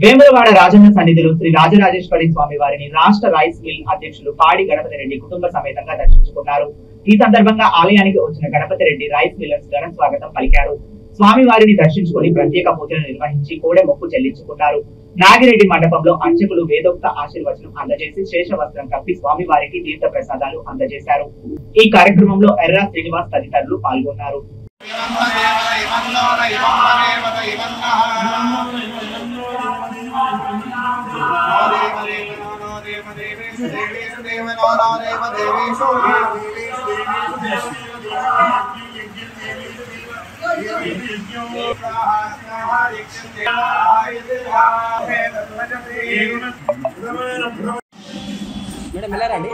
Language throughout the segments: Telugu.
వేములవాడ రాజన్న సన్నిధిలో శ్రీ రాజరాజేశ్వరి స్వామి వారిని రాష్ట్ర రైస్ మిల్ అధ్యక్షులు పాడి గణపతి రెడ్డి కుటుంబ సమేతంగా దర్శించుకున్నారు. ఈ సందర్భంగా ఆలయానికి వచ్చిన గణపతి రెడ్డి రైస్ మిల్లర్స్ ఘన స్వాగతం పలికారు. స్వామి వారిని దర్శించుకుని ప్రత్యేక పూజలు నిర్వహించి కోడె మొక్కు చెల్లించుకున్నారు. నాగిరెడ్డి మండపంలో అర్చకులు వేదోక్త ఆశీర్వచనం అందజేసి శేష వస్త్రం కప్పి స్వామి వారికి తీర్థ ప్రసాదాలు అందజేశారు. ఈ కార్యక్రమంలో ఎర్రా శ్రీనివాస్ తదితరులు పాల్గొన్నారు. మేడం వెళ్ళారండి.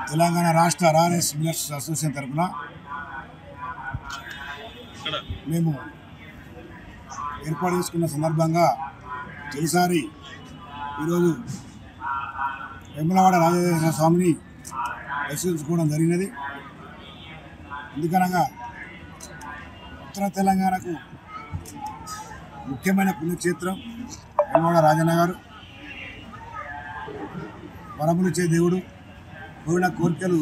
తెలంగాణ రాష్ట్ర రైస్ మిల్లర్స్ అసోసియేషన్ తరఫున మేము ఏర్పాటు చేసుకున్న సందర్భంగా తొలిసారి ఈరోజు వేములవాడ రాజరాజేశ్వర స్వామిని దర్శించుకోవడం జరిగినది. ఎందుకనగా ఉత్తర తెలంగాణకు ముఖ్యమైన పుణ్యక్షేత్రం వేములవాడ రాజన్న గారు, వరములిచ్చే దేవుడు, కోరిన కోరికలు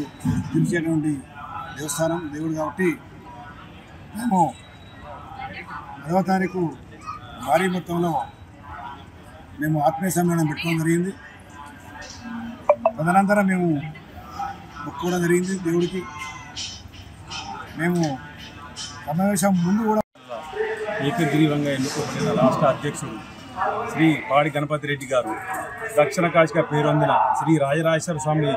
తీర్చేటువంటి దేవస్థానం దేవుడు. కాబట్టి మేము 10వ తారీఖు భారీ మొత్తంలో మేము ఆత్మీయ సమ్మేళనం పెట్టుకోవడం జరిగింది. తదనంతరం మేము మొక్కుకోవడం జరిగింది దేవుడికి. మేము సమావేశం ముందు కూడా ఏకగ్రీవంగా ఎన్నుకోబడిన రాష్ట్ర అధ్యక్షుడు శ్రీ పాడి గణపతి రెడ్డి గారు దక్షిణ కాశీగా పేరొందిన శ్రీ రాజరాజేశ్వర స్వామి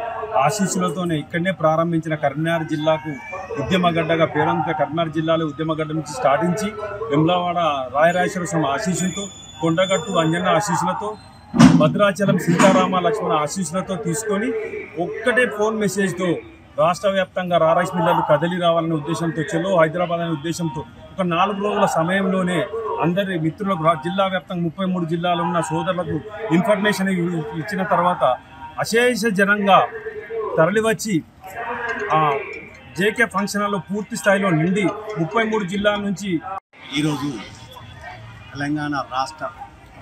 ఆశీస్సులతోనే ఇక్కడనే ప్రారంభించిన కరీంనగర్ జిల్లాకు ఉద్యమగడ్డగా పేరొందిన కరీంనగర్ జిల్లాలో ఉద్యమగడ్డ నుంచి స్టార్టించి వేములవాడ రాజరాజేశ్వర స్వామి ఆశీస్సులతో, కొండగట్టు అంజన్న ఆశీస్సులతో, భద్రాచలం సీతారామ లక్ష్మణ ఆశీస్సులతో తీసుకొని ఒక్కటే ఫోన్ మెసేజ్తో రాష్ట్ర వ్యాప్తంగా రైస్ మిల్లర్లు కదలి రావాలనే ఉద్దేశంతో, చెలో హైదరాబాద్ అనే ఉద్దేశంతో ఒక 4 రోజుల సమయంలోనే అందరి మిత్రులకు జిల్లా వ్యాప్తంగా 33 జిల్లాలు ఉన్న సోదరులకు ఇన్ఫర్మేషన్ ఇచ్చిన తర్వాత అశేష జనంగా తరలివచ్చి ఆ జేకే ఫంక్షన్ హాల్లో పూర్తి స్థాయిలో నిండి 33 జిల్లాల నుంచి ఈరోజు తెలంగాణ రాష్ట్ర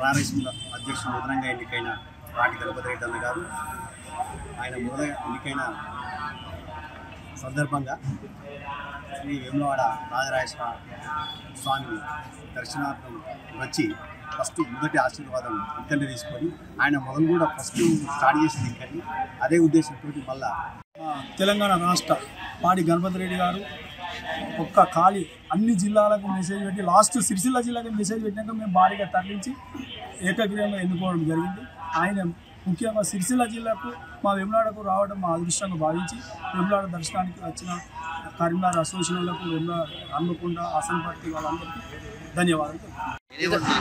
రైస్ మిల్లర్ అధ్యక్షుడు నూతనంగా ఎన్నికైన పాడి గణపతి రెడ్డి అన్న గారు, ఆయన మొదటగా ఎన్నికైన సందర్భంగా శ్రీ వేములవాడ రాజరాజేశ్వర స్వామి దర్శనార్థం వచ్చి ఫస్ట్ మొదటి ఆశీర్వాదం ఇక్కడనే తీసుకొని ఆయన మొదలు కూడా ఫస్ట్ స్టార్ట్ చేసింది ఇక్కడిని. అదే ఉద్దేశంతో మళ్ళా తెలంగాణ రాష్ట్ర పాడి గణపతి రెడ్డి గారు ఒక్క ఖాళీ అన్ని జిల్లాలకు మెసేజ్ పెట్టి లాస్ట్ సిరిసిల్ల జిల్లాకి మెసేజ్ పెట్టినాక మేము భారీగా తరలించి ఏకగ్రీవంగా ఎన్నుకోవడం జరిగింది. ఆయన ముఖ్యంగా సిరిసిల్ల జిల్లాకు మా వేములవాడకు రావడం మా అదృష్టంగా భావించి వేములవాడ దర్శనానికి వచ్చిన కరీంనగర్ అసోసియేషన్లకు, వేములవాడ, హన్మకొండ, ఆసనపర్తి వాళ్ళందరికీ ధన్యవాదాలు. అయిపోతుంది.